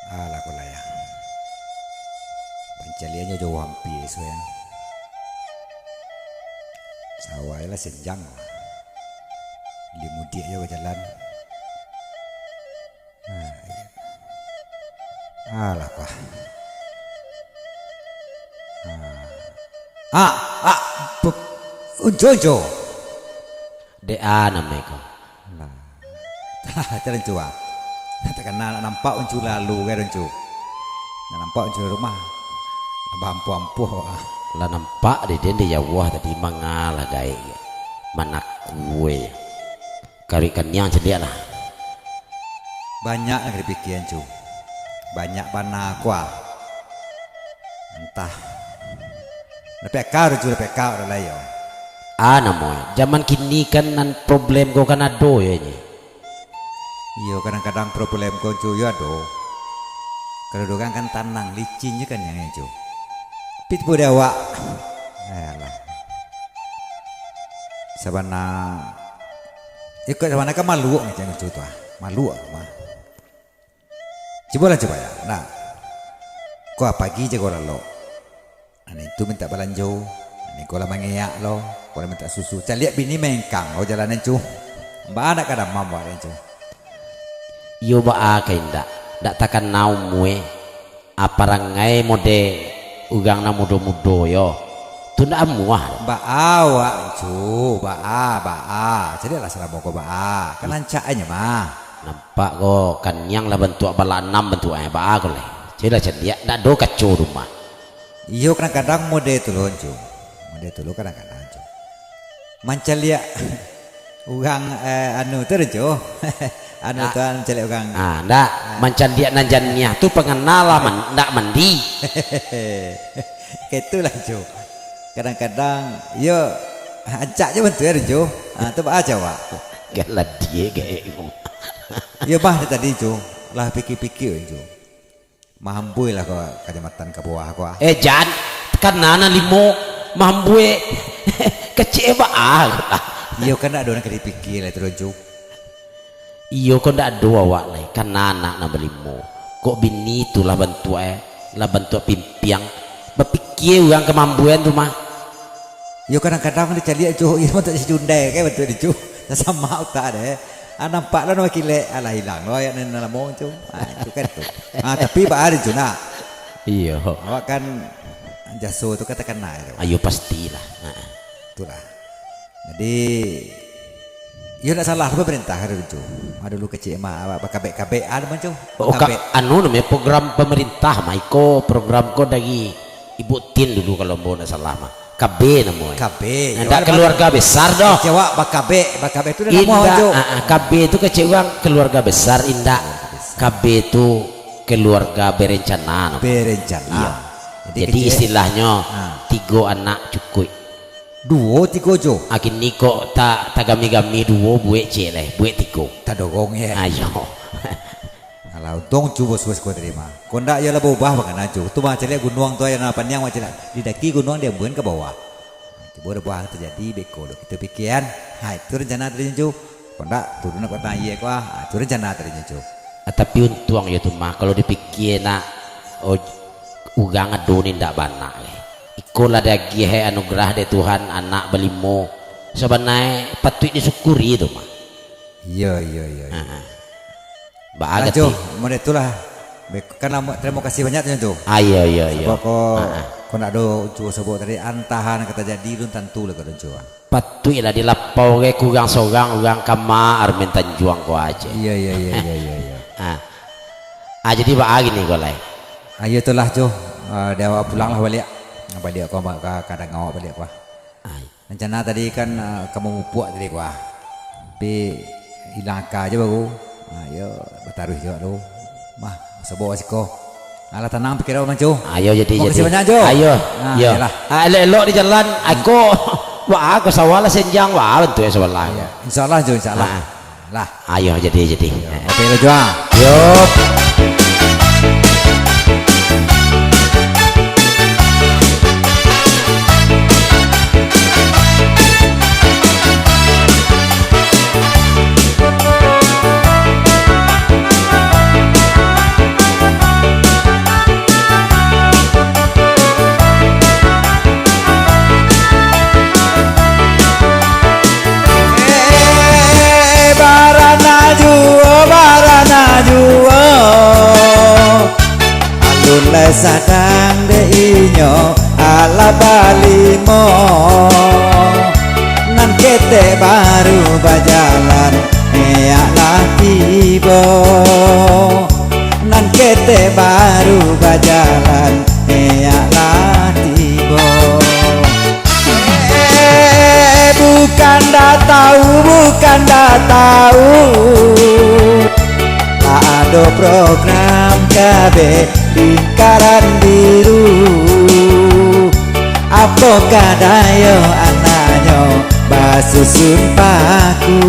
Alah ko layang. Pancaliannya jauh hampir soalnya. Sawah lah senjang. Limudik aja ke jalan. Alah kah. Unjo. DA namanya kau. Jalan cua. Tak kenal nampak uncu lalu kan uncu. Nampak uncu rumah. Ampu. Lah nampak di dende ya wah tadi mangalah gaya. Manak kue. Karikan yang cedia lah. Banyak yang dipikirin cu. Banyak bana kuah. Entah. Lepek kau udah layo. Namoy. Zaman kini kan nan problem kau kan ado ya ini. Iya kadang-kadang problem kau cu ya do. Kalau kan tanang licinnya kan yang cu. Pit boleh awak. Alah. Sabana. Ikut sabana kan malu macam cu tu ah. Malu mah. Coba ya. Nah. Kau pagi je kau lalu. Ane itu minta balanjo. Ane kau lah mengeyak lo. Kau lah minta susu. Saya lihat bini mengkang. Kau jalanan cu. Mbak anak kadang mama ada cu. Yo ba kay ndak takan naum mue aparangai mode ugang na mudo yo tunda amuah Mbak awak cu. Ba. Jadi lah salah moko ba. Kan lancaknya mah. nampak ko kanyang lah bentuk bala 6 bentuk ba ko le cila cedia ndak do kacu rumah. Iyo kadang-kadang mode itu loh cu. Mode itu loh kadang-kadang cu. Mancalia ugang anu tu cu. Anu tuan celek ugang. Ndak mancan dia nanjannya tu pengenalan ndak mandi. Itulah cu. Kadang-kadang yo ajak je bentuk ya cu. Tu apa aja wak. Galah dia kayak Yo bah tadi cu. Lah pikir-pikir cu. Mahambui lah kau kecamatan ke bawah kau. Jan kan nana limo mahambue kecewa Iyo kan ada orang dipikir lah terus cu. Iyo kau ndak dua awak le kan anak na belimo kok bini tu lah bentuk pimpiang berpikir orang kemampuan tu mah. Yo kadang-kadang dia cari cu. Iyo tak sejundai kayak betul cu. Sama tak ada. Nampak lah nama kile alah hilang lo yang nana mau cu. Itu kan tu. Tapi pak ada cu nak. Iyo. Awak kan jaso tu katakan naik. Ayo pastilah. Itulah. Jadi ya tidak salah pemerintah ada cu. Ada dulu kecil mah kabek ada macam. Anu namanya program pemerintah mah iko program ko dari Ibu Tin dulu kalau mau nak salah mah. KB namanya. KB. Ndak keluarga besar doh. Jawa bakabek itu dah nama cu. KB itu kecil keluarga besar indah. KB itu keluarga berencana. Berencana. Iya. Jadi istilahnya 3 anak cukup. 2 3 cu. Akin niko tak gami-gami 2 buat cile, buat 3. Tak dogong ya. Ayo. Alah untung cu bos kau terima. Kau ndak ya lah berubah bagaimana cu. Tu mah cile gunung tu yang panjang macam di daki gunung dia bukan ke bawah. Itu boleh buah terjadi beko lo. Kita pikiran. Itu rencana tadinya cu. Kau ndak turun nak kata iya kau. Itu rencana tadinya cu. Tapi untung ya tu mah kalau dipikir nak ugang adonin ndak bana. Ikolah dagi anugerah dari Tuhan anak belimo sebenarnya patut disyukuri itu mah. Iya. Bahagia cu. Mana itulah. Karena terima kasih banyaknya tu. Iya. Sebab kau nak do cu sebut tadi antahan kata jadi lu tentu lah kau cu. Patutlah dilapau ke kurang seorang orang kama armen tanjuang kau aja. Iya. Jadi bahagia nih kau lai. Ayo itulah cu. Dia pulang lah balik. Balik kau kadang awak balik kau. Rencana tadi kan kamu mupuk tadi kau. Tapi hilang akal je baru. Ayo bertaruh juga tu. Mah sebab asiko. Alah tenang pikir awak macu. Ayo jadi. Kasih banyak jo. Ayo. Elok di jalan aku wah aku sawala senjang wah bentuk ya sebelah. Insyaallah jo insyaallah. Lah. Ayo jadi. Oke lo jo. Yo. nyo ala balimo nan kete baru bajalan eaklah tiba nan kete baru bajalan eaklah tiba bukan dah tahu ada program KB lingkaran biru apakah dayo anaknya basusun paku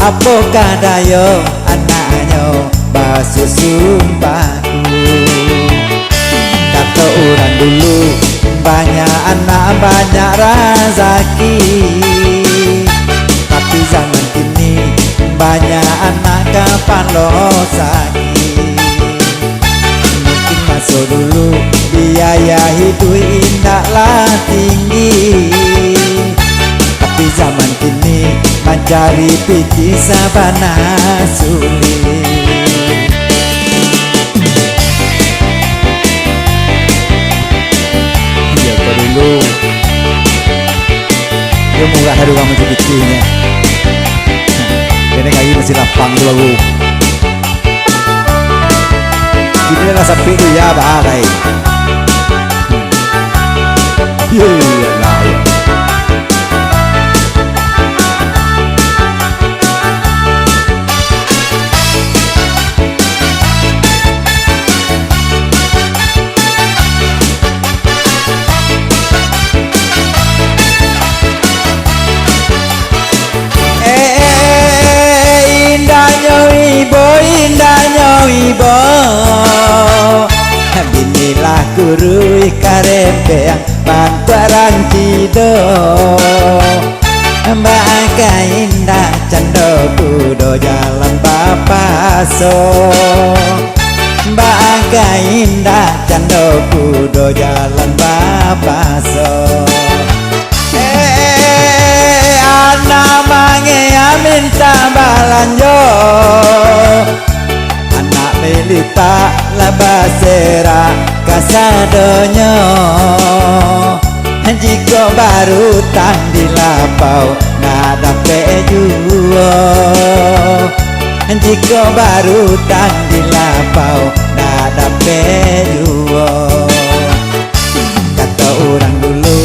apakah dayo anaknya basusun paku kata orang dulu banyak anak banyak rezeki tapi zaman kini banyak anak kapan lo sakit mungkin masa dulu biaya hidup indahlah tinggi tapi zaman kini mencari piti sabana sulit ya kau dulu dia murah haru kamu sedikitnya ini kayu masih lapang tuh aku gini lah sampai itu ya bagai iya lah ya indahnya ibu binilah guru karepe bantuan cido mbak indah cando kudo jalan papaso mbak indah cando kudo jalan papaso anak mange minta balanjo anak milita labasera kasadonyo jika baru tang di lapau nada pejuo jika baru tang di lapau nada pejuo kata orang dulu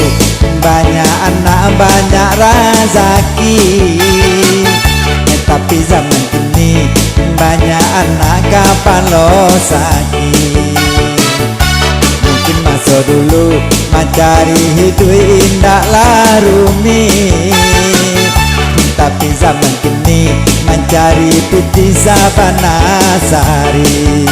banyak anak banyak rezeki tapi zaman kini banyak anak kapan lo sakit mungkin masa dulu mencari hidup indahlah rumit tapi zaman kini mencari piti sabana sari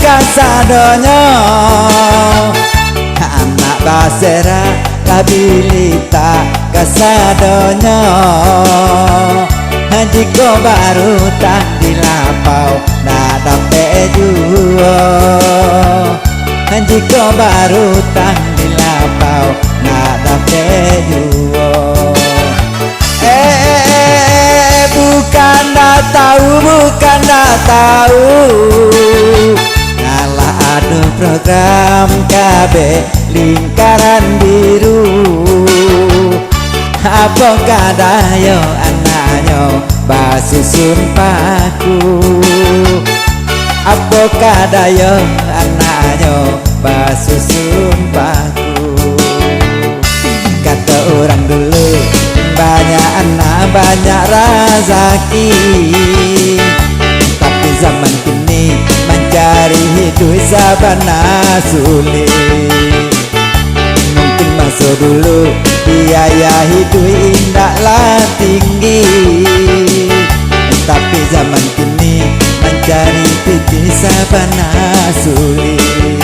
kasadonyo anak basera kabilita kasadonyo jika baru tak dilapau nada pejuo jika baru tak dilapau nada pejuo bukan dah tahu ngalah ada program KB lingkaran biru apakah dayo anaknya basusun paku apakah dayo anaknya basusun paku kata orang dulu banyak anak banyak rezeki tapi zaman kini mencari hidup sabana sulit mungkin masa dulu biaya hidup indahlah tinggi tapi zaman kini mencari piti sabana sulit